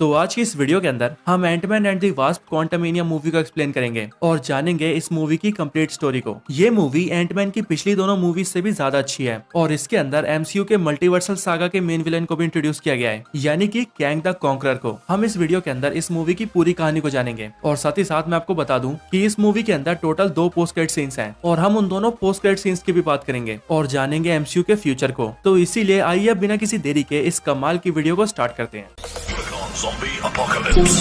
तो आज की इस वीडियो के अंदर हम Ant Man and the Wasp Quantumania movie को एक्सप्लेन करेंगे और जानेंगे इस मूवी की कंप्लीट स्टोरी को। ये मूवी एंटमैन की पिछली दोनों मूवीज से भी ज्यादा अच्छी है और इसके अंदर एमसीयू के मल्टीवर्सल सागा के मेन विलेन को भी इंट्रोड्यूस किया गया है, यानी कि कैंग द कॉन्करर को। हम इस वीडियो के अंदर इस मूवी की पूरी कहानी को जानेंगे और साथ ही साथ मैं आपको बता दूं कि इस मूवी के अंदर टोटल 2 पोस्ट क्रेडिट सीन्स हैं और हम उन दोनों पोस्ट क्रेडिट सीन्स की भी बात करेंगे और जानेंगे एमसीयू के फ्यूचर को। तो इसीलिए आइए अब बिना किसी देरी के इस कमाल की वीडियो को स्टार्ट करते हैं। Zombie apocalypse.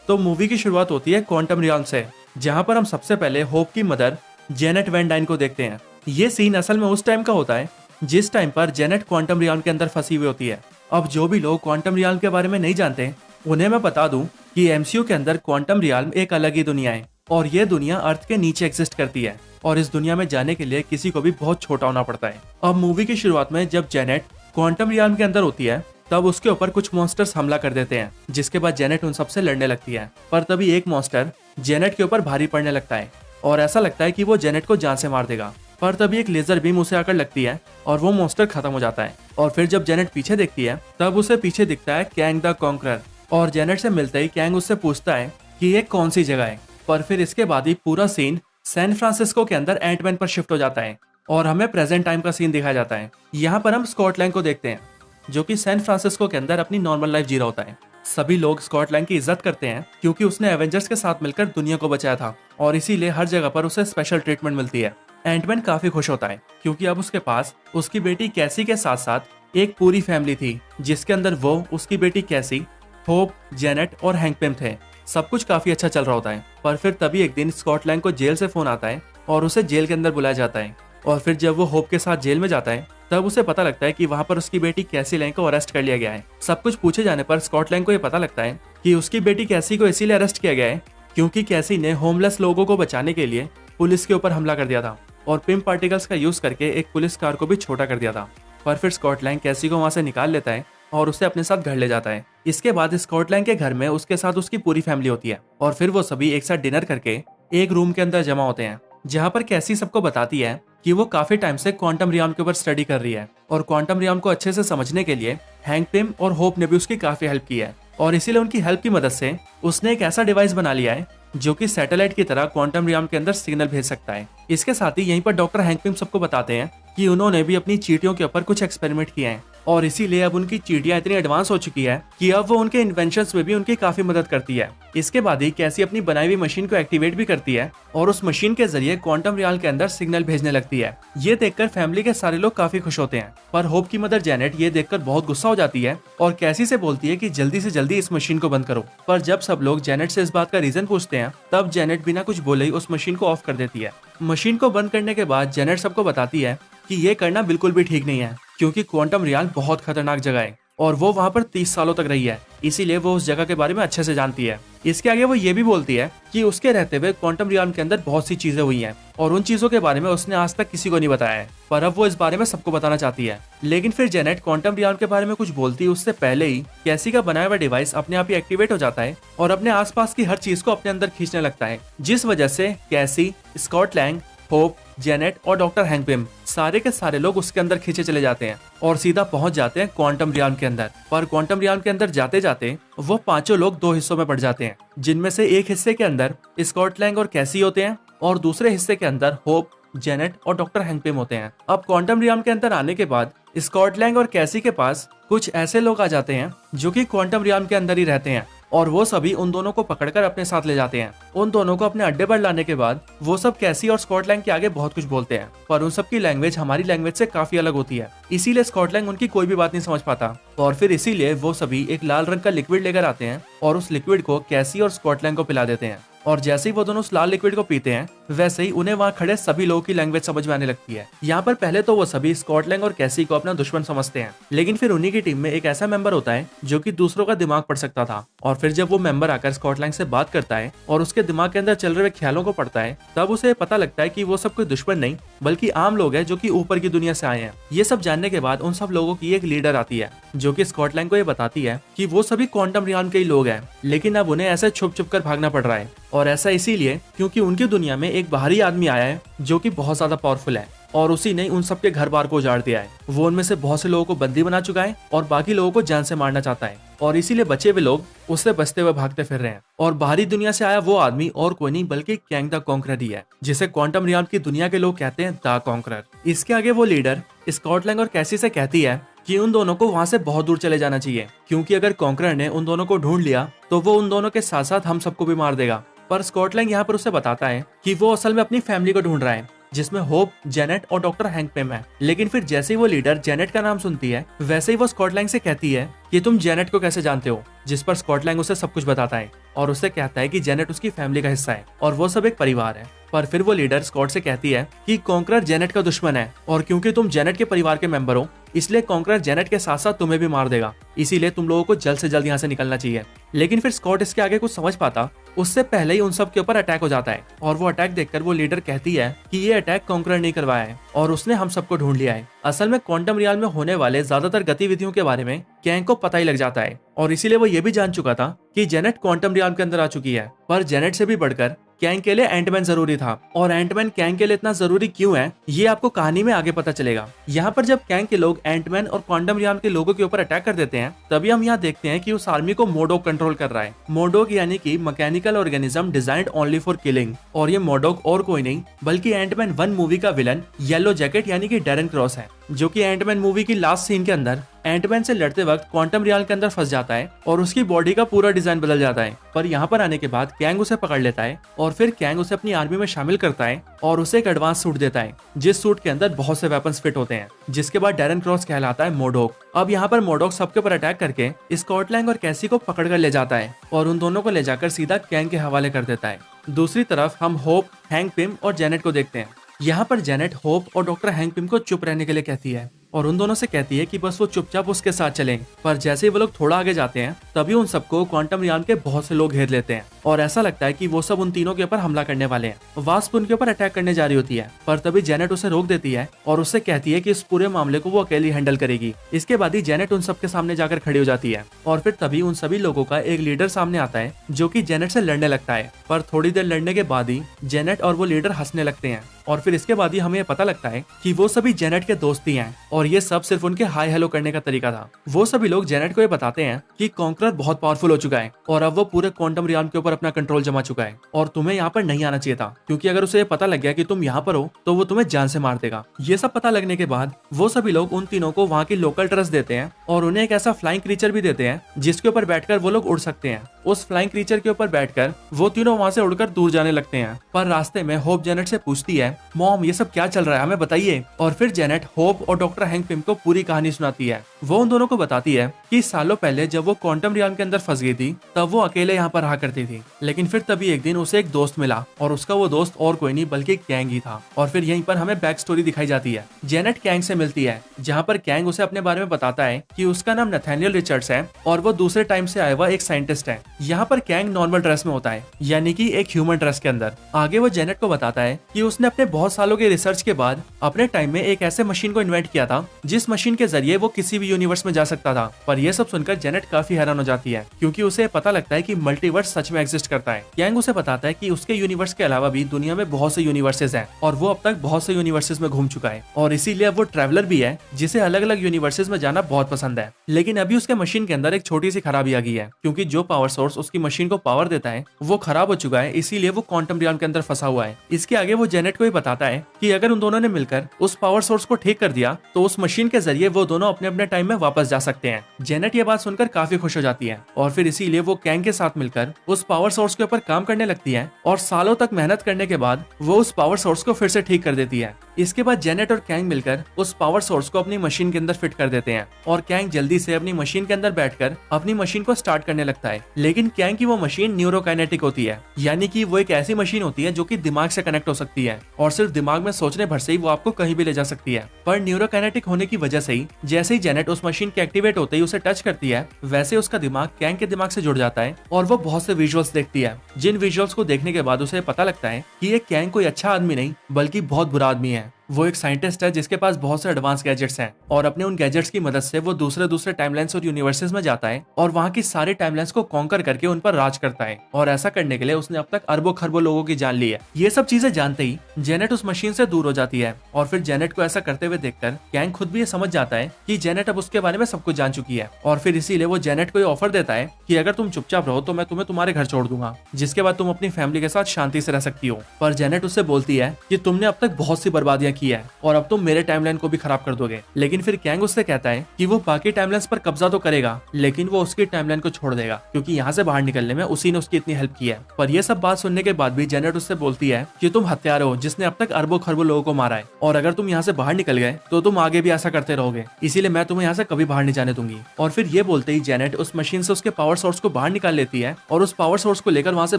तो मूवी की शुरुआत होती है क्वांटम रियल्म से, जहां पर हम सबसे पहले होप की मदर जेनेट वैन डाइन को देखते हैं। ये सीन असल में उस टाइम का होता है जिस टाइम पर जेनेट क्वांटम रियल्म के अंदर फंसी हुई होती है। अब जो भी लोग क्वांटम रियल्म के बारे में नहीं जानते उन्हें मैं बता दूं कि एमसीयू के अंदर क्वांटम रियल्म एक अलग ही दुनिया है और ये दुनिया अर्थ के नीचे एग्जिस्ट करती है और इस दुनिया में जाने के लिए किसी को भी बहुत छोटा होना पड़ता है। अब मूवी की शुरुआत में जब जेनेट क्वांटम रियल्म के अंदर होती है तब उसके ऊपर कुछ मॉन्स्टर्स हमला कर देते हैं, जिसके बाद जेनेट उन सबसे लड़ने लगती है। पर तभी एक मॉन्स्टर जेनेट के ऊपर भारी पड़ने लगता है और ऐसा लगता है कि वो जेनेट को जान से मार देगा। पर तभी एक लेजर बीम उसे आकर लगती है और वो मॉन्स्टर खत्म हो जाता है। और फिर जब जेनेट पीछे देखती है तब उसे पीछे दिखता है कैंग द कॉन्करर और जेनेट से मिलते ही कैंग उससे पूछता है कि ये कौन सी जगह है। पर फिर इसके बाद ही पूरा सीन सैन फ्रांसिस्को के अंदर एंटमैन पर शिफ्ट हो जाता है और हमें प्रेजेंट टाइम का सीन दिखाया जाता है। यहाँ पर हम स्कॉट लैंग को देखते हैं जो कि सैन फ्रांसिस्को के अंदर अपनी नॉर्मल लाइफ जी रहा होता है। सभी लोग स्कॉट लैंग की इज्जत करते हैं क्योंकि उसने एवेंजर्स के साथ मिलकर दुनिया को बचाया था और इसीलिए हर जगह पर उसे स्पेशल ट्रीटमेंट मिलती है। एंटमैन काफी खुश होता है क्योंकि अब उसके पास उसकी बेटी कैसी के साथ साथ एक पूरी फैमिली थी, जिसके अंदर वो, उसकी बेटी कैसी, होप, जेनेट और हैंक पिम थे। सब कुछ काफी अच्छा चल रहा होता है। पर फिर तभी एक दिन स्कॉट लैंग को जेल से फोन आता है और उसे जेल के अंदर बुलाया जाता है। और फिर जब वो होप के साथ जेल में जाता है तब उसे पता लगता है कि वहां पर उसकी बेटी कैसी लैंग को अरेस्ट कर लिया गया है। सब कुछ पूछे जाने पर स्कॉट लैंग को ये पता लगता है कि उसकी बेटी कैसी को इसीलिए अरेस्ट किया गया है क्योंकि कैसी ने होमलेस लोगों को बचाने के लिए पुलिस के ऊपर हमला कर दिया था और पिम पार्टिकल्स का यूज करके एक पुलिस कार को भी छोटा कर दिया था। पर फिर स्कॉट लैंग कैसी को वहां से निकाल लेता है और उसे अपने साथ घर ले जाता है। इसके बाद स्कॉट लैंग के घर में उसके साथ उसकी पूरी फैमिली होती है और फिर वो सभी एक साथ डिनर करके एक रूम के अंदर जमा होते हैं, जहाँ पर कैसी सबको बताती है कि वो काफी टाइम से क्वांटम रियल्म के ऊपर स्टडी कर रही है और क्वांटम रियल्म को अच्छे से समझने के लिए हैंक पिम और होप ने भी उसकी काफी हेल्प की है और इसीलिए उनकी हेल्प की मदद से उसने एक ऐसा डिवाइस बना लिया है जो कि सैटेलाइट की तरह क्वांटम रियल्म के अंदर सिग्नल भेज सकता है। इसके साथ ही यहीं पर डॉक्टर हैंक पिम सबको बताते हैं कि उन्होंने भी अपनी चींटियों के ऊपर कुछ एक्सपेरिमेंट किए हैं और इसीलिए अब उनकी चींटियां इतनी एडवांस हो चुकी है कि अब वो उनके इन्वेंशंस में भी उनकी काफी मदद करती है। इसके बाद ही कैसी अपनी बनाई हुई मशीन को एक्टिवेट भी करती है और उस मशीन के जरिए क्वांटम रियल्म के अंदर सिग्नल भेजने लगती है। ये देखकर फैमिली के सारे लोग काफी खुश होते हैं। पर होप की मदर जेनेट ये देखकर बहुत गुस्सा हो जाती है और कैसी से बोलती है कि जल्दी से जल्दी इस मशीन को बंद करो। पर जब सब लोग जेनेट से इस बात का रीजन पूछते हैं तब जेनेट बिना कुछ बोले ही उस मशीन को ऑफ कर देती है। मशीन को बंद करने के बाद जेनेट सबको बताती है कि ये करना बिल्कुल भी ठीक नहीं है क्योंकि क्वांटम रियल्म बहुत खतरनाक जगह है और वो वहाँ पर 30 सालों तक रही है, इसीलिए वो उस जगह के बारे में अच्छे से जानती है। इसके आगे वो ये भी बोलती है कि उसके रहते हुए क्वांटम रियल्म के अंदर बहुत सी चीजें हुई हैं और उन चीजों के बारे में उसने आज तक किसी को नहीं बताया है, पर अब वो इस बारे में सबको बताना चाहती है। लेकिन फिर जेनेट क्वांटम रियल्म के बारे में कुछ बोलती है उससे पहले ही कैसी का बनाया हुआ डिवाइस अपने आप ही एक्टिवेट हो जाता है और अपने आसपास की हर चीज को अपने अंदर खींचने लगता है, जिस वजह से कैसी, स्कॉट लैंग, होप, जेनेट और डॉक्टर हैंक पिम सारे के सारे लोग उसके अंदर खींचे चले जाते हैं और सीधा पहुंच जाते हैं क्वांटम रियल्म के अंदर। पर क्वांटम रियल्म के अंदर जाते जाते वो पांचों लोग 2 हिस्सों में बढ़ जाते हैं, जिनमें से एक हिस्से के अंदर स्कॉट लैंग और कैसी होते हैं और दूसरे हिस्से के अंदर होप, जेनेट और डॉक्टर हैंक पिम होते हैं। अब क्वांटम रियल्म के अंदर आने के बाद स्कॉट लैंग और कैसी के पास कुछ ऐसे लोग आ जाते हैं जो कि क्वांटम रियल्म के अंदर ही रहते हैं और वो सभी उन दोनों को पकड़कर अपने साथ ले जाते हैं। उन दोनों को अपने अड्डे पर लाने के बाद वो सब कैसी और स्कॉट लैंग के आगे बहुत कुछ बोलते हैं, पर उन सब की लैंग्वेज हमारी लैंग्वेज से काफी अलग होती है, इसीलिए स्कॉट लैंग उनकी कोई भी बात नहीं समझ पाता। और फिर इसीलिए वो सभी एक लाल रंग का लिक्विड लेकर आते हैं और उस लिक्विड को कैसी और स्कॉट लैंग को पिला देते हैं और जैसे ही वो दोनों उस लाल लिक्विड को पीते हैं वैसे ही उन्हें वहाँ खड़े सभी लोगों की लैंग्वेज समझ में आने लगती है। यहाँ पर पहले तो वो सभी स्कॉट लैंग और कैसी को अपना दुश्मन समझते हैं, लेकिन फिर उन्हीं की टीम में एक ऐसा मेंबर होता है जो कि दूसरों का दिमाग पढ़ सकता था और फिर जब वो मेंबर आकर स्कॉट लैंग से बात करता है और उसके दिमाग के अंदर चल रहे ख्यालों को पढ़ता है तब उसे पता लगता है कि वो सब कोई दुश्मन नहीं बल्कि आम लोग हैं जो कि ऊपर की दुनिया से आए हैं। ये सब जानने के बाद उन सब लोगों की एक लीडर आती है जो कि स्कॉट लैंग को ये बताती है कि वो सभी क्वांटम रियल्म के ही लोग हैं, लेकिन अब उन्हें ऐसे छुप छुप कर भागना पड़ रहा है और ऐसा इसीलिए क्योंकि उनकी दुनिया में एक बाहरी आदमी आया है जो कि बहुत ज्यादा पावरफुल है और उसी ने उन सबके घर बार को उजाड़ दिया है। वो उनमें से बहुत से लोगों को बंदी बना चुका है और बाकी लोगों को जान से मारना चाहता है और इसीलिए बचे हुए लोग उससे बचते हुए भागते फिर रहे हैं। और बाहरी दुनिया से आया वो आदमी और कोई नहीं बल्कि कैंग द कॉन्करर ही है, जिसे क्वांटम रियल्म की दुनिया के लोग कहते हैं द कॉन्करर। इसके आगे वो लीडर स्कॉट लैंग और कैसी से कहती है कि उन दोनों को वहां से बहुत दूर चले जाना चाहिए, क्योंकि अगर कॉन्करर ने उन दोनों को ढूंढ लिया तो वो उन दोनों के साथ साथ हम सबको भी मार देगा। पर स्कॉट लैंग यहाँ पर उसे बताता है कि वो असल में अपनी फैमिली को ढूंढ रहा है, जिसमें होप, जेनेट और डॉक्टर हैंक पिम है। लेकिन फिर जैसे ही वो लीडर जेनेट का नाम सुनती है वैसे ही वो स्कॉट लैंग से कहती है कि तुम जेनेट को कैसे जानते हो, जिस पर स्कॉट लैंग उसे सब कुछ बताता है और उससे कहता है कि जेनेट उसकी फैमिली का हिस्सा है और वो सब एक परिवार है। पर फिर वो लीडर स्कॉट से कहती है कि कॉन्करर जेनेट का दुश्मन है और क्योंकि तुम जेनेट के परिवार के मेंबर हो इसलिए कॉन्करर जेनेट के साथ साथ तुम्हें भी मार देगा, इसीलिए तुम लोगों को जल्द से जल्द यहाँ से निकलना चाहिए। लेकिन फिर स्कॉट इसके आगे कुछ समझ पाता उससे पहले ही उन सब के ऊपर अटैक हो जाता है और वो अटैक देखकर वो लीडर कहती है कि ये अटैक कॉन्करर नहीं करवाया है और उसने हम सबको ढूंढ लिया है। असल में क्वांटम रियल में होने वाले ज्यादातर गतिविधियों के बारे में कैंग को पता ही लग जाता है और इसीलिए वो ये भी जान चुका था कि जेनेट क्वांटम रियल के अंदर आ चुकी है। पर जेनेट से भी बढ़कर कैंग के लिए एंटमैन जरूरी था और एंटमैन कैंग के लिए इतना जरूरी क्यों है ये आपको कहानी में आगे पता चलेगा। यहाँ पर जब कैंग के लोग एंटमैन और क्वांटम रियल के लोगों के ऊपर अटैक कर देते हैं तभी हम यहाँ देखते हैं कि उस आर्मी को मोडोक कंट्रोल कर रहा है। मोडोक यानी कि mechanical organism designed only for killing, और ये मोडोक और कोई नहीं बल्कि एंटमैन 1 मूवी का विलन येलो जैकेट यानी कि डैरेन क्रॉस है, जो कि एंटमैन मूवी की लास्ट सीन के अंदर एंटमैन से लड़ते वक्त क्वांटम रियल के अंदर फंस जाता है और उसकी बॉडी का पूरा डिजाइन बदल जाता है। पर यहाँ पर आने के बाद कैंग उसे पकड़ लेता है और फिर कैंग उसे अपनी आर्मी में शामिल करता है और उसे एक एडवांस सूट देता है जिस सूट के अंदर बहुत से वेपन्स फिट होते हैं, जिसके बाद डैरेन क्रॉस कहलाता है मोडोक। अब यहाँ पर मोडोक सबके ऊपर अटैक करके स्कॉट लैंग और कैसी को पकड़ कर ले जाता है और उन दोनों को ले जाकर सीधा कैंग के हवाले कर देता है। दूसरी तरफ हम होप, हैंक पिम और जेनेट को देखते हैं। यहाँ पर जेनेट होप और डॉक्टर हैंक पिम को चुप रहने के लिए कहती है और उन दोनों से कहती है कि बस वो चुपचाप उसके साथ चलें। पर जैसे ही वो लोग थोड़ा आगे जाते हैं तभी उन सबको क्वांटम रियल के बहुत से लोग घेर लेते हैं और ऐसा लगता है कि वो सब उन तीनों के ऊपर हमला करने वाले हैं। वास्प उनके ऊपर अटैक करने जा रही होती है पर तभी जेनेट उसे रोक देती है और उससे कहती है कि इस पूरे मामले को वो अकेली हैंडल करेगी। इसके बाद ही जेनेट उन सबके सामने जाकर खड़ी हो जाती है और फिर तभी उन सभी लोगों का एक लीडर सामने आता है जो कि जेनेट से लड़ने लगता है। पर थोड़ी देर लड़ने के बाद ही जेनेट और वो लीडर हंसने लगते हैं और फिर इसके बाद ही हमें पता लगता है कि वो सभी जेनेट के दोस्त ही हैं और ये सब सिर्फ उनके हाई हेलो करने का तरीका था। वो सभी लोग जेनेट को ये बताते हैं कि कॉन्करर बहुत पावरफुल हो चुका है और अब वो पूरे क्वांटम रियल के ऊपर अपना कंट्रोल जमा चुका है और तुम्हें यहाँ पर नहीं आना चाहिए था, क्योंकि अगर उसे ये पता लग गया कि तुम यहाँ पर हो तो वो तुम्हें जान से मार देगा। ये सब पता लगने के बाद वो सभी लोग उन तीनों को वहाँ की लोकल ड्रेस देते हैं और उन्हें एक ऐसा फ्लाइंग क्रीचर भी देते हैं जिसके ऊपर बैठकर वो लोग उड़ सकते हैं। उस फ्लाइंग क्रीचर के ऊपर बैठकर वो तीनों वहाँ से उड़कर दूर जाने लगते हैं। पर रास्ते में होप जेनेट से पूछती है, मॉम ये सब क्या चल रहा है हमें बताइए। और फिर जेनेट होप और डॉक्टर हैंक पिम को पूरी कहानी सुनाती है। वो उन दोनों को बताती है कि सालों पहले जब वो क्वांटम रियल के अंदर फंस गई थी तब वो अकेले यहाँ पर रहा करती थी, लेकिन फिर तभी एक दिन उसे एक दोस्त मिला और उसका वो दोस्त और कोई नहीं बल्कि कैंग ही था। और फिर यहीं पर हमें बैक स्टोरी दिखाई जाती है। जेनेट कैंग से मिलती है जहाँ पर कैंग उसे अपने बारे में बताता है कि उसका नाम नथानियल रिचर्ड्स है और वो दूसरे टाइम से आया हुआ एक साइंटिस्ट है। यहाँ पर कैंग नॉर्मल ड्रेस में होता है, यानी कि एक ह्यूमन ड्रेस के अंदर। आगे वो जेनेट को बताता है कि उसने अपने बहुत सालों के रिसर्च के बाद अपने टाइम में एक ऐसे मशीन को इन्वेंट किया था जिस मशीन के जरिए वो किसी भी यूनिवर्स में जा सकता था। पर यह सब सुनकर जेनेट काफी हैरान हो जाती है क्योंकि उसे पता लगता है कि मल्टीवर्स सच में एग्जिस्ट करता है। कैंग उसे बताता है कि उसके यूनिवर्स के अलावा भी दुनिया में बहुत से यूनिवर्सेस हैं और वो अब तक बहुत से यूनिवर्सेस में घूम चुका है और इसीलिए वो ट्रैवलर भी है जिसे अलग अलग यूनिवर्सेस में जाना बहुत पसंद है। लेकिन अभी उसके मशीन के अंदर एक छोटी सी खराबी आ गई है क्योंकि जो पावर सोर्स उसकी मशीन को पावर देता है वो खराब हो चुका है, इसीलिए वो क्वांटम रियल के अंदर फंसा हुआ है। इसके आगे वो जेनेट को ही बताता है कि अगर उन दोनों ने मिलकर उस पावर सोर्स को ठीक कर दिया तो उस मशीन के जरिए वो दोनों अपने अपने टाइम में वापस जा सकते हैं। जेनेट ये बात सुनकर काफी खुश हो जाती है और फिर इसीलिए वो कैंग के साथ मिलकर उस पावर सोर्स के ऊपर काम करने लगती है और सालों तक मेहनत करने के बाद वो उस पावर सोर्स को फिर से ठीक कर देती है। इसके बाद जेनेट और कैंग मिलकर उस पावर सोर्स को अपनी मशीन के अंदर फिट कर देते हैं और कैंग जल्दी से अपनी मशीन के अंदर बैठकर अपनी मशीन को स्टार्ट करने लगता है। लेकिन कैंग की वो मशीन न्यूरोकाइनेटिक होती है, यानी कि वो एक ऐसी मशीन होती है जो कि दिमाग से कनेक्ट हो सकती है और सिर्फ दिमाग में सोचने भर से ही वो आपको कहीं भी ले जा सकती है। पर न्यूरोकाइनेटिक होने की वजह से ही जैसे ही जेनेट उस मशीन के एक्टिवेट होते ही उसे टच करती है वैसे उसका दिमाग कैंग के दिमाग से जुड़ जाता है और वो बहुत से विजुअल्स देखती है, जिन विजुअल्स को देखने के बाद उसे पता लगता है कि ये कैंग कोई अच्छा आदमी नहीं बल्कि बहुत बुरा आदमी है वो एक साइंटिस्ट है जिसके पास बहुत से एडवांस गैजेट्स हैं और अपने उन गैजेट्स की मदद से वो दूसरे दूसरे टाइमलाइंस और यूनिवर्सेस में जाता है और वहाँ की सारी टाइमलाइंस को कॉन्कर करके उन पर राज करता है। और ऐसा करने के लिए उसने अब तक अरबों खरबों लोगों की जान ली है। ये सब चीजें जानते ही जेनेट उस मशीन से दूर हो जाती है और फिर जेनेट को ऐसा करते हुए देखकर कैंग खुद भी ये समझ जाता है कि जेनेट अब उसके बारे में सब कुछ जान चुकी है और फिर इसीलिए वो जेनेट को ये ऑफर देता है कि अगर तुम चुपचाप रहो तो मैं तुम्हें तुम्हारे घर छोड़ दूंगा, जिसके बाद तुम अपनी फैमिली के साथ शांति से रह सकती हो। पर जेनेट उससे बोलती है कि तुमने अब तक बहुत सी बर्बादियां की है और अब तुम मेरे टाइमलाइन को भी खराब कर दोगे। लेकिन फिर कैंग उससे कहता है कि वो बाकी टाइमलाइंस पर कब्जा तो करेगा लेकिन वो उसकी टाइमलाइन को छोड़ देगा क्योंकि यहाँ से बाहर निकलने में उसी ने उसकी इतनी हेल्प की है। पर ये सब बात सुनने के बाद भी जेनेट उससे बोलती है कि तुम हत्यारे हो जिसने अब तक अरबों खरबों लोगों को मारा है और अगर तुम यहाँ से बाहर निकल गए तो तुम आगे भी ऐसा करते रहोगे, इसीलिए मैं तुम्हें यहाँ से कभी बाहर नहीं जाने दूंगी। और फिर ये बोलते ही जेनेट उस मशीन से उसके पावर सोर्स को बाहर निकाल लेती है और उस पावर सोर्स को लेकर वहाँ से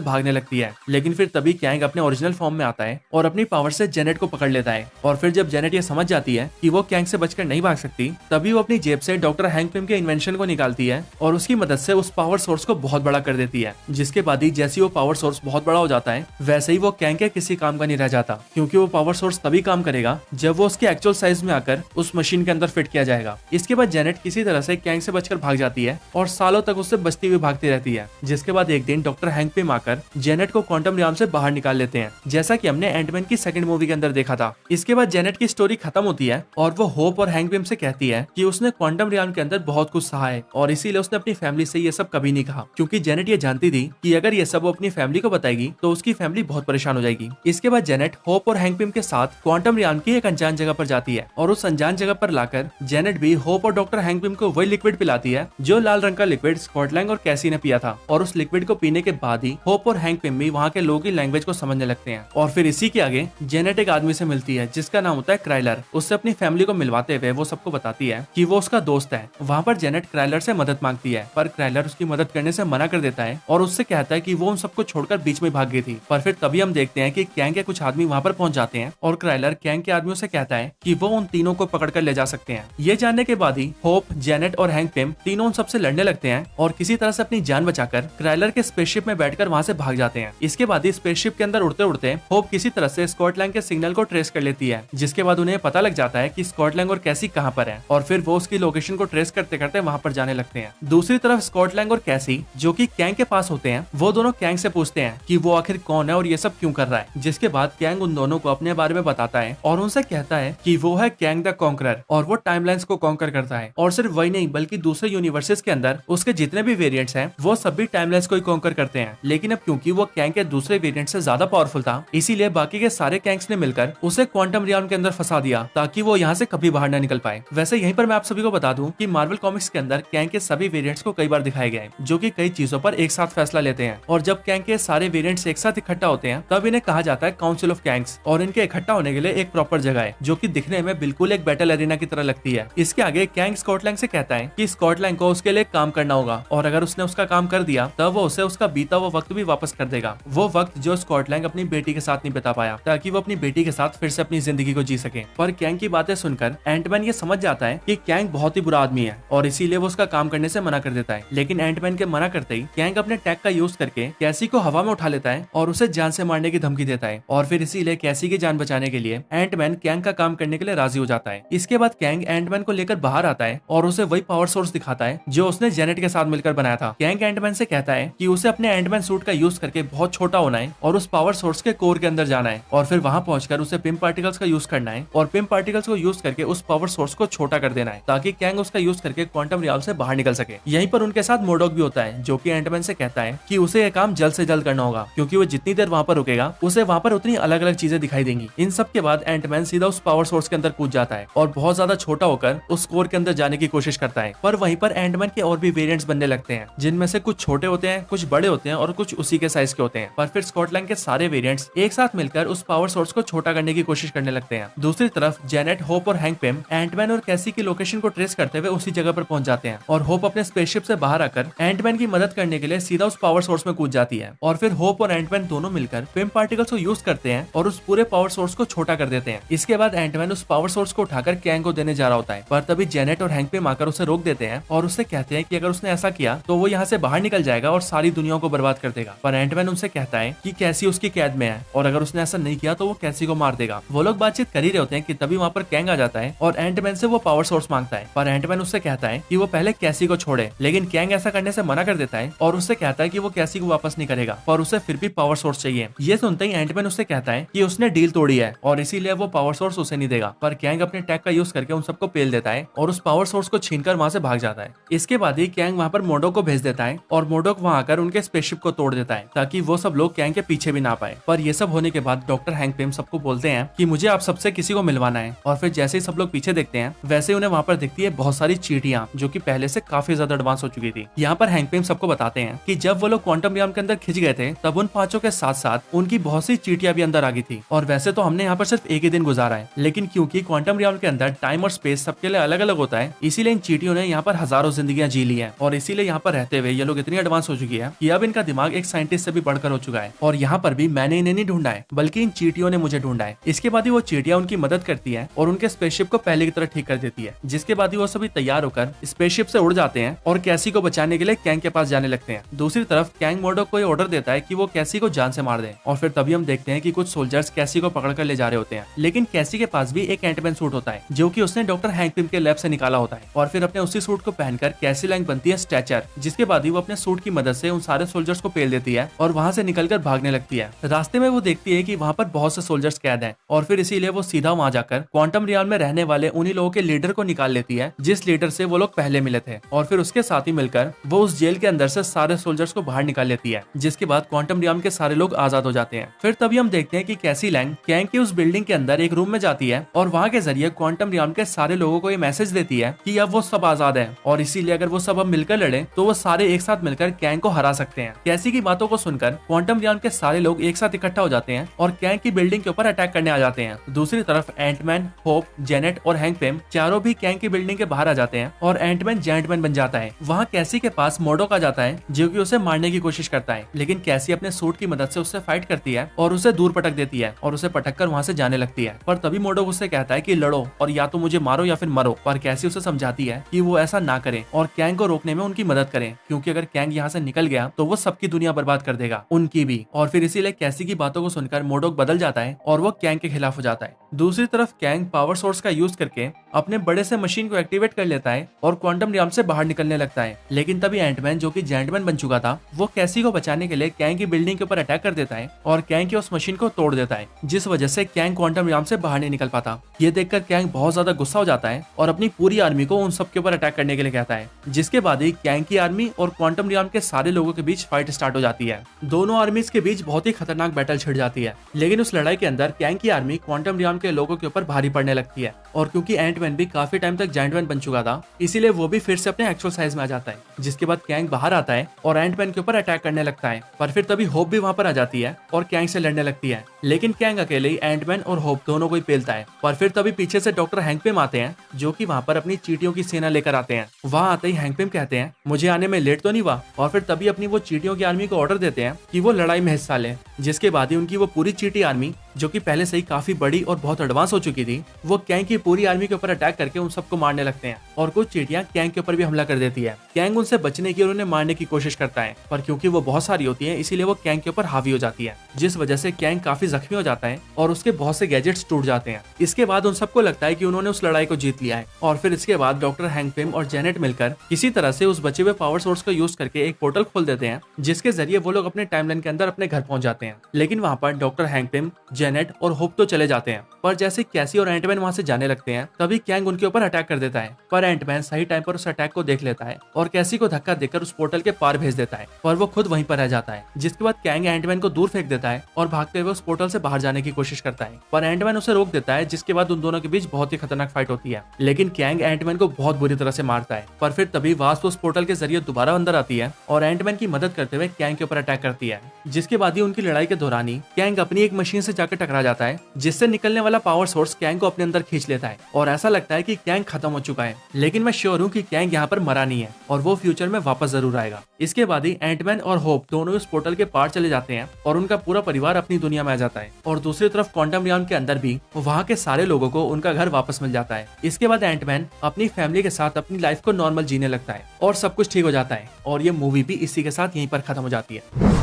भागने लगती है। लेकिन फिर तभी कैंग अपने ओरिजिनल फॉर्म में आता है और अपनी पावर से जेनेट को पकड़ लेता है। और फिर जब जेनेट ये समझ जाती है कि वो कैंग से बचकर नहीं भाग सकती, तभी वो अपनी जेब से डॉक्टर हैंक पिम के इन्वेंशन को निकालती है और उसकी मदद से उस पावर सोर्स को बहुत बड़ा कर देती है। जिसके बाद ही जैसे वो पावर सोर्स बहुत बड़ा हो जाता है वैसे ही वो कैंग के किसी काम का नहीं रह जाता, क्योंकि वो पावर सोर्स तभी काम करेगा जब वो उसके एक्चुअल साइज में आकर उस मशीन के अंदर फिट किया जाएगा। इसके बाद जेनेट किसी तरह से कैंग से बचकर भाग जाती है और सालों तक उससे बचती हुई भागती रहती है। जिसके बाद एक दिन डॉक्टर हैंक पिम आकर जेनेट को क्वांटम रियाम से बाहर निकाल लेते हैं, जैसा कि हमने एंटमैन की सेकंड मूवी के अंदर देखा था। इसके बाद जेनेट की स्टोरी खत्म होती है और वो होप और हैंक पिम से कहती है कि उसने क्वांटम रियाम के अंदर बहुत कुछ सहा है और इसीलिए उसने अपनी फैमिली से ये सब कभी नहीं कहा, क्योंकि जेनेट ये जानती थी कि अगर ये सब वो अपनी फैमिली को बताएगी तो उसकी फैमिली बहुत परेशान हो जाएगी। इसके बाद जेनेट होप और हैंक पिम के साथ क्वांटम रियाम की एक अनजान जगह पर जाती है और उस अनजान जगह पर लाकर जेनेट भी होप और डॉक्टर हैंक पिम को वही लिक्विड पिलाती है जो लाल रंग का लिक्विड स्कॉट लैंग और कैसी ने पिया था। और उस लिक्विड को पीने के बाद ही होप और हैंक पिम भी वहाँ के लोगों की लैंग्वेज को समझने लगते हैं। और फिर इसी के आगे जेनेट एक आदमी से मिलती है जिसका नाम होता है क्राइलर। उससे अपनी फैमिली को मिलवाते हुए वो सबको बताती है कि वो उसका दोस्त है। वहाँ पर जेनेट क्राइलर से मदद मांगती है पर क्राइलर उसकी मदद करने से मना कर देता है और उससे कहता है कि वो उन सबको छोड़कर बीच में भाग गई थी। पर फिर तभी हम देखते हैं कि कैंग के कुछ आदमी वहाँ पर पहुंच जाते हैं और क्राइलर कैंग के आदमियों से कहता है कि वो उन तीनों को पकड़कर ले जा सकते हैं। ये जानने के बाद ही होप, जेनेट और हैंक पिम तीनों उन सबसे लड़ने लगते हैं और किसी तरह से अपनी जान बचाकर क्राइलर के स्पेसशिप में बैठकर वहाँ से भाग जाते हैं। इसके बाद ही स्पेसशिप के अंदर उड़ते उड़ते होप किसी तरह से स्कॉटलैंड के सिग्नल को ट्रेस कर लेती है, जिसके बाद उन्हें पता लग जाता है कि स्कॉटलैंड और कैसी कहाँ पर है और फिर वो उसकी लोकेशन को ट्रेस करते करते वहाँ पर जाने लगते हैं। दूसरी तरफ स्कॉटलैंड और कैसी जो कि कैंग के पास होते हैं, वो दोनों कैंग से पूछते हैं कि वो आखिर कौन है और ये सब क्यों कर रहा है। जिसके बाद कैंग उन दोनों को अपने बारे में बताता है और उनसे कहता है कि वो है कैंग द कॉन्करर और वो टाइमलाइंस को कॉन्कर करता है। और सिर्फ वही नहीं बल्कि दूसरे यूनिवर्सेस के अंदर उसके जितने भी वेरिएंट्स हैं वो सभी टाइमलाइंस को ही कॉन्कर करते हैं। लेकिन अब क्योंकि वो कैंग के दूसरे वेरिएंट से ज्यादा पावरफुल था, इसीलिए बाकी के सारे कैंग्स ने मिलकर उसे क्वांटम रियाम के अंदर फंसा दिया ताकि वो यहाँ से कभी बाहर न निकल पाए। वैसे यहीं पर मैं आप सभी को बता दूं कि मार्वल कॉमिक्स के अंदर कैंग के सभी वेरिएंट्स को कई बार दिखाया गया है जो कि कई चीजों पर एक साथ फैसला लेते हैं। और जब कैंग के सारे वेरिएंट्स एक साथ इकट्ठा होते हैं तब इन्हें कहा जाता है काउंसिल ऑफ कैंग्स और इनके इकट्ठा होने के लिए एक प्रॉपर जगह है जो कि दिखने में बिल्कुल एक बैटल एरिना की तरह लगती है। इसके आगे कैंग स्कॉटलैंड से कहता है कि स्कॉटलैंड को उसके लिए काम करना होगा और अगर उसने उसका काम कर दिया तब वो उसे उसका बीता हुआ वक्त भी वापस कर देगा, वो वक्त जो स्कॉटलैंड अपनी बेटी के साथ नहीं बिता पाया, ताकि वो अपनी बेटी के साथ फिर से अपनी जिंदगी को जी सके। पर कैंग की बातें सुनकर एंटमैन ये समझ जाता है कि कैंग बहुत ही बुरा आदमी है और इसीलिए वो उसका काम करने से मना कर देता है। लेकिन एंटमैन के मना करते ही कैंग अपने टैग का यूज करके कैसी को हवा में उठा लेता है और उसे जान से मारने की धमकी देता है और फिर इसीलिए कैसी की जान बचाने के लिए एंटमैन कैंग का काम करने के लिए राजी हो जाता है। इसके बाद कैंग एंटमैन को लेकर बाहर आता है और उसे वही पावर सोर्स दिखाता है जो उसने जेनेट के साथ मिलकर बनाया था। कैंग एंटमैन से कहता है कि उसे अपने एंटमैन सूट का यूज करके बहुत छोटा होना है और उस पावर सोर्स के कोर के अंदर जाना है और फिर वहां पहुंचकर उसे पिम पार्टिकल्स का यूज करना है और पिम पार्टिकल्स को यूज करके उस पावर सोर्स को छोटा कर देना है ताकि कैंग उसका यूज करके क्वांटम रियाल से बाहर निकल सके। यहीं पर उनके साथ मोडॉक भी होता है जो कि एंटमैन से कहता है कि उसे यह काम जल्द से जल्द करना होगा क्योंकि वो जितनी देर वहां पर रुकेगा उसे वहां पर उतनी अलग अलग चीजें दिखाई देंगी। इन सब के बाद एंटमैन सीधा उस पावर सोर्स के अंदर कूद जाता है और बहुत ज्यादा छोटा होकर उस कोर के अंदर जाने की कोशिश करता है। पर वहीं पर एंटमैन के और भी वेरिएंट्स बनने लगते हैं जिनमें से कुछ छोटे होते हैं, कुछ बड़े होते हैं और कुछ उसी के साइज के होते हैं। पर फिर स्कॉटलैंड के सारे वेरिएंट्स एक साथ मिलकर उस पावर सोर्स को छोटा करने की कोशिश करने लगते हैं। दूसरी तरफ जेनेट, होप और हैंक पिम एंटमैन और कैसी की लोकेशन को ट्रेस करते हुए उसी जगह पर पहुंच जाते हैं और होप अपने स्पेसशिप से बाहर आकर एंटमैन की मदद करने के लिए सीधा उस पावर सोर्स में कूद जाती है और फिर होप और एंटमैन दोनों मिलकर पिम पार्टिकल्स को यूज करते हैं और उस पूरे पावर सोर्स को छोटा कर देते हैं। इसके बाद एंटमैन उस पावर सोर्स को उठाकर कैंग को देने जा रहा होता है पर तभी जेनेट और हैंक पिम आकर उसे रोक देते हैं और उससे कहते हैं कि अगर उसने ऐसा किया तो वो यहाँ से बाहर निकल जाएगा और सारी दुनिया को बर्बाद कर देगा। पर एंटमैन उनसे कहता है कि कैसी उसकी कैद में है और अगर उसने ऐसा नहीं किया तो वो कैसी को मार देगा। वो लोग बातचीत कर ही रहे होते हैं कि तभी वहाँ पर कैंग आ जाता है और एंटमैन से वो पावर सोर्स मांगता है, पर एंटमैन उससे कहता है कि वो पहले कैसी को छोड़े, लेकिन कैंग ऐसा करने से मना कर देता है और उससे कहता है कि वो कैसी को वापस नहीं करेगा, पर उसे फिर भी पावर सोर्स चाहिए। ये सुनते ही एंटमैन उससे कहता है कि उसने डील तोड़ी है और इसीलिए वो पावर सोर्स उसे नहीं देगा, पर कैंग अपने टैग का यूज करके उन सबको पेल देता है और उस पावर सोर्स को छीनकर वहाँ से भाग जाता है। इसके बाद ही कैंग वहाँ पर मोडोक को भेज देता है और मोडोक वहाँ आकर उनके स्पेसशिप को तोड़ देता है ताकि वो सब लोग कैंग के पीछे भी ना पाए। पर ये सब होने के बाद डॉक्टर हैंक पिम सबको बोलते हैं कि मुझे आप सबसे किसी को मिलवाना है, और फिर जैसे ही सब लोग पीछे देखते हैं वैसे उन्हें वहाँ पर दिखती है बहुत सारी चींटियां जो कि पहले से काफी ज्यादा एडवांस हो चुकी थी। यहाँ पर हैंक पिम सबको बताते हैं कि जब वो लोग क्वांटम रियल्म के अंदर खिंच गए थे तब उन पांचों के साथ साथ उनकी बहुत सी चींटियां भी अंदर आ गई थी, और वैसे तो हमने यहाँ पर सिर्फ एक ही दिन गुजारा है, लेकिन क्योंकि क्वांटम रियल्म के अंदर टाइम और स्पेस सबके लिए अलग अलग होता है, इसीलिए इन चींटियों ने यहाँ पर हजारों जिंदगियां जी ली है, और इसीलिए यहाँ पर रहते हुए ये लोग इतनी एडवांस हो चुकी है कि अब इनका दिमाग एक साइंटिस्ट से भी बढ़कर हो चुका है। और यहाँ पर भी मैंने इन्हें नहीं ढूंढा है बल्कि इन चींटियों ने मुझे ढूंढा है। इसके बाद ही वो चींटियां उनकी मदद करती है और उनके स्पेसशिप को पहले की तरह ठीक कर देती है, जिसके बाद ही वो सभी तैयार होकर स्पेसशिप से उड़ जाते हैं और कैसी को बचाने के लिए कैंग के पास जाने लगते हैं। दूसरी तरफ कैंग मोडोक को ऑर्डर देता है कि वो कैसी को जान से मार दे, और फिर तभी हम देखते हैं कि कुछ सोल्जर्स कैसी को पकड़ कर ले जा रहे होते हैं, लेकिन कैसी के पास भी एक एंटमैन सूट होता है जो कि उसने डॉक्टर हैंक पिम के लैब से निकाला होता है, और फिर अपने उसी सूट को पहनकर कैसी लैंग बनती है स्ट्रेचर, जिसके बाद ही वो अपने सूट की मदद से उन सारे सोल्जर्स को पेल देती है और वहाँ से निकलकर भागने लगती है। रास्ते में वो देखती है कि वहाँ पर बहुत से सोल्जर्स कैद हैं, और फिर इसीलिए वो सीधा वहाँ जाकर क्वांटम रियल्म में रहने वाले उन्हीं लोगों के लीडर को निकाल लेती है जिस लीडर से वो लोग पहले मिले थे, और फिर उसके साथ ही मिलकर वो उस जेल के अंदर से सारे सोल्जर्स को बाहर निकाल लेती है, जिसके बाद क्वांटम रियल्म के सारे लोग आजाद हो जाते हैं। फिर तभी हम देखते हैं कि कैसी लैंग कैंग की उस बिल्डिंग के अंदर एक रूम में जाती है और वहाँ के जरिए क्वांटम रियल्म के सारे लोगों को ये मैसेज देती है कि अब वो सब आजाद है, और इसीलिए अगर वो सब अब मिलकर लड़े तो वो सारे एक साथ मिलकर कैंग को हरा सकते हैं। कैसी की बातों को सुनकर क्वांटम रियल्म के सारे लोग एक साथ इकट्ठा हो जाते हैं और कैंग की बिल्डिंग के ऊपर अटैक करने आ जाते हैं। दूसरी तरफ एंटमैन, होप, जेनेट और हैंक पिम चारों भी कैंग की बिल्डिंग के बाहर आ जाते हैं और एंटमैन जेंटमैन बन जाता है। वहाँ कैसी के पास मोडोक आ जाता है जो कि उसे मारने की कोशिश करता है, लेकिन कैसी अपने सूट की मदद से उससे फाइट करती है और उसे दूर पटक देती है और उसे पटक कर वहाँ से जाने लगती है। पर तभी मोडोक उससे कहता है कि लड़ो और या तो मुझे मारो या फिर मरो, पर कैसी उसे समझाती है कि वो ऐसा ना करे और कैंग को रोकने में उनकी मदद करें, क्योंकि अगर कैंग यहाँ से निकल गया तो वो सबकी दुनिया बर्बाद कर देगा, उनकी भी। और फिर इसीलिए कैसी की बातों को सुनकर मोडोक बदल जाता है और वो कैंग के खिलाफ हो जाता है। दूसरी तरफ कैंग पावर सोर्स का यूज करके अपने बड़े से मशीन को एक्टिवेट कर लेता है और क्वांटम रियल्म से बाहर निकलने लगता है, लेकिन तभी एंटमैन जो कि जेंटमैन बन चुका था वो कैसी को बचाने के लिए कैंग की बिल्डिंग के ऊपर अटैक कर देता है और कैंग की उस मशीन को तोड़ देता है, जिस वजह से कैंग क्वांटम रियल्म से बाहर नहीं निकल पाता। ये देखकर कैंग बहुत ज्यादा गुस्सा हो जाता है और अपनी पूरी आर्मी को उन सब के ऊपर अटैक करने के लिए कहता है, जिसके बाद ही कैंग की आर्मी और क्वांटम रियल्म के सारे लोगों के बीच फाइट स्टार्ट हो जाती है। दोनों आर्मीज के बीच बहुत ही खतरनाक बैटल छिड़ जाती है, लेकिन उस लड़ाई के अंदर कैंग की आर्मी क्वांटम रियल्म के लोगों के ऊपर भारी पड़ने लगती है, और क्योंकि एंटमैन भी काफी टाइम तक जेंटमैन बन चुका था इसीलिए वो भी फिर से अपने एक्चुअल साइज में आ जाता है, जिसके बाद कैंग बाहर आता है और एंटमैन के ऊपर अटैक करने लगता है। पर फिर तभी होप भी वहाँ पर आ जाती है और कैंग से लड़ने लगती है, लेकिन कैंग अकेले ही एंटमैन और होप दोनों को ही पेलता है। पर फिर तभी पीछे से डॉक्टर हैंक पिम आते हैं जो कि वहाँ पर अपनी चींटियों की सेना लेकर आते हैं। वहाँ आते ही हैंक पिम कहते हैं मुझे आने में लेट तो नहीं हुआ, और फिर तभी अपनी वो चींटियों की आर्मी को ऑर्डर देते हैं कि वो लड़ाई में हिस्सा ले, जिसके बाद ही उनकी वो पूरी चींटी आर्मी जो कि पहले से ही काफी बड़ी और बहुत एडवांस हो चुकी थी वो कैंग की पूरी आर्मी के ऊपर अटैक करके उन सबको मारने लगते हैं, और कुछ चींटियां कैंग के ऊपर भी हमला कर देती है। कैंग उनसे बचने की और उन्हें मारने की कोशिश करता है, पर क्योंकि वो बहुत सारी होती है इसीलिए वो कैंग के ऊपर हावी हो जाती है, जिस वजह से कैंग काफी जख्मी हो जाता है और उसके बहुत से गैजेट्स टूट जाते हैं। इसके बाद उन सबको लगता है कि उन्होंने उस लड़ाई को जीत लिया है, और फिर इसके बाद डॉक्टर हैंक पिम और जेनेट मिलकर किसी तरह से उस बचे हुए पावर सोर्स को यूज करके एक पोर्टल खोल देते हैं, जिसके जरिए वो लोग अपने टाइमलाइन के अंदर अपने घर पहुंच जाते हैं। लेकिन वहाँ पर डॉक्टर हैंक पिम, जेनेट और होप तो चले जाते हैं, पर जैसे कैसी और एंटमैन वहाँ से जाने लगते हैं तभी कैंग उनके ऊपर अटैक कर देता है, पर एंटमैन सही टाइम पर उस अटैक को देख लेता है और कैसी को धक्का देकर उस पोर्टल के पार भेज देता है, पर वो खुद वहीं पर रह जाता है, जिसके बाद कैंग एंटमैन को दूर फेंक देता है और भागते हुए उस पोर्टल से बाहर जाने की कोशिश करता है, पर एंटमैन उसे रोक देता है, जिसके बाद उन दोनों के बीच बहुत ही खतरनाक फाइट होती है। लेकिन कैंग एंटमैन को बहुत बुरी तरह से मारता है, पर फिर तभी वास्प उस पोर्टल के जरिए दोबारा अंदर आती है और एंटमैन की मदद करते हुए कैंग के ऊपर अटैक करती है, जिसके बाद ही उनकी लड़ाई के दौरान ही कैंग अपनी एक मशीन से जाकर टकरा जाता है, जिससे निकलने वाला पावर सोर्स कैंग को अपने अंदर खींच लेता है और ऐसा लगता है कि कैंग खत्म हो चुका है। लेकिन मैं श्योर हूँ कि कैंग यहाँ पर मरा नहीं है और वो फ्यूचर में वापस जरूर आएगा। इसके बाद ही एंटमैन और होप दोनों उस पोर्टल के पार चले जाते हैं और उनका पूरा परिवार अपनी दुनिया में आ जाता है, और दूसरी तरफ क्वांटम रियल्म के अंदर भी वहाँ के सारे लोगों को उनका घर वापस मिल जाता है। इसके बाद एंटमैन अपनी फैमिली के साथ अपनी लाइफ को नॉर्मल जीने लगता है और सब कुछ ठीक हो जाता है, और ये मूवी भी इसी के साथ यहीं पर खत्म हो जाती है।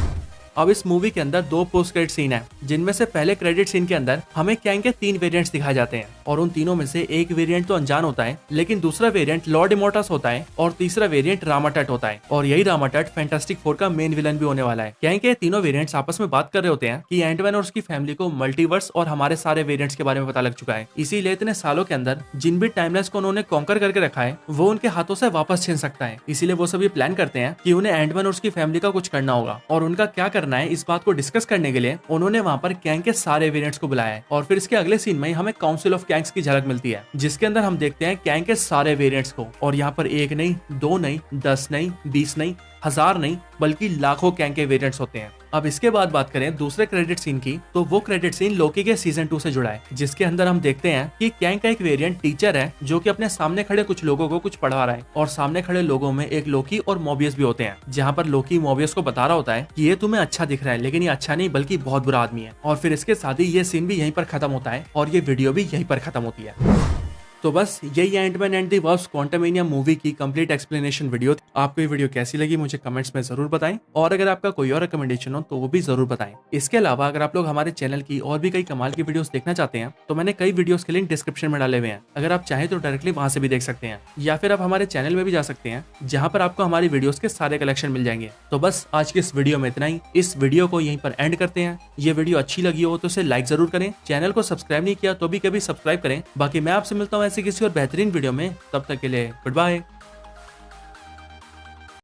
अब इस मूवी के अंदर 2 पोस्ट क्रेडिट सीन है, जिनमें से पहले क्रेडिट सीन के अंदर हमें कैंग के 3 वेरिएंट्स दिखाए जाते हैं और उन तीनों में से एक वेरिएंट तो अनजान होता है, लेकिन दूसरा वेरिएंट लॉर्ड इमोर्टस होता है और तीसरा वेरिएंट रामाटट होता है। और यही रामाटट फैंटास्टिक फोर का मेन विलन भी होने वाला है। कैंग के तीनों वेरिएंट्स आपस में बात कर रहे होते हैं कि एंटमैन और उसकी फैमिली को मल्टीवर्स और हमारे सारे वेरिएंट्स के बारे में पता लग चुका है, इसीलिए इतने सालों के अंदर जिन भी टाइमलाइंस को उन्होंने कॉन्कर करके रखा है वो उनके हाथों से वापस छीन सकता है। इसीलिए वो सभी प्लान करते हैं कि उन्हें एंटमैन और उसकी फैमिली का कुछ करना होगा और उनका क्या करना है इस बात को डिस्कस करने के लिए उन्होंने वहाँ पर कैंग के सारे वेरिएंट्स को बुलाया है। और फिर इसके अगले सीन में हमें काउंसिल ऑफ कैंग्स की झलक मिलती है, जिसके अंदर हम देखते हैं कैंग के सारे वेरिएंट्स को। और यहाँ पर 1 नहीं, 2 नहीं, 10 नहीं, 20 नहीं, 1000 नहीं, बल्कि लाखों कैंग के वेरिएंट्स होते हैं। अब इसके बाद बात करें दूसरे क्रेडिट सीन की, तो वो क्रेडिट सीन लोकी के सीजन 2 से जुड़ा है, जिसके अंदर हम देखते हैं कि कैंग का एक वेरिएंट टीचर है जो कि अपने सामने खड़े कुछ लोगों को कुछ पढ़ा रहा है और सामने खड़े लोगों में एक लोकी और मोबियस भी होते हैं, जहाँ पर लोकी मोबियस को बता रहा होता है कि ये तुम्हें अच्छा दिख रहा है लेकिन ये अच्छा नहीं बल्कि बहुत बुरा आदमी है। और फिर इसके साथ ही ये सीन भी यहीं पर खत्म होता है और ये वीडियो भी यहीं पर खत्म होती है। तो बस यही Ant Man and the Wasp Quantumania movie की कंप्लीट एक्सप्लेनेशन वीडियो थी। आपको ये वीडियो कैसी लगी मुझे कमेंट्स में जरूर बताएं और अगर आपका कोई और रिकमेंडेशन हो तो वो भी जरूर बताएं। इसके अलावा अगर आप लोग हमारे चैनल की और भी कई कमाल की वीडियोस देखना चाहते हैं तो मैंने कई वीडियोस के लिंक डिस्क्रिप्शन में डाले हुए हैं, अगर आप चाहें तो डायरेक्टली वहां से भी देख सकते हैं या फिर आप हमारे चैनल में भी जा सकते हैं जहाँ पर आपको हमारी वीडियोस के सारे कलेक्शन मिल जाएंगे। तो बस आज की इस वीडियो में इतना ही, इस वीडियो को यहीं पर एंड करते हैं। ये वीडियो अच्छी लगी हो तो इसे लाइक जरूर करें, चैनल को सब्सक्राइब नहीं किया तो भी कभी सब्सक्राइब करें। बाकी मैं आपसे मिलता हूँ ऐसे किसी और बेहतरीन वीडियो में, तब तक के लिए गुड बाय।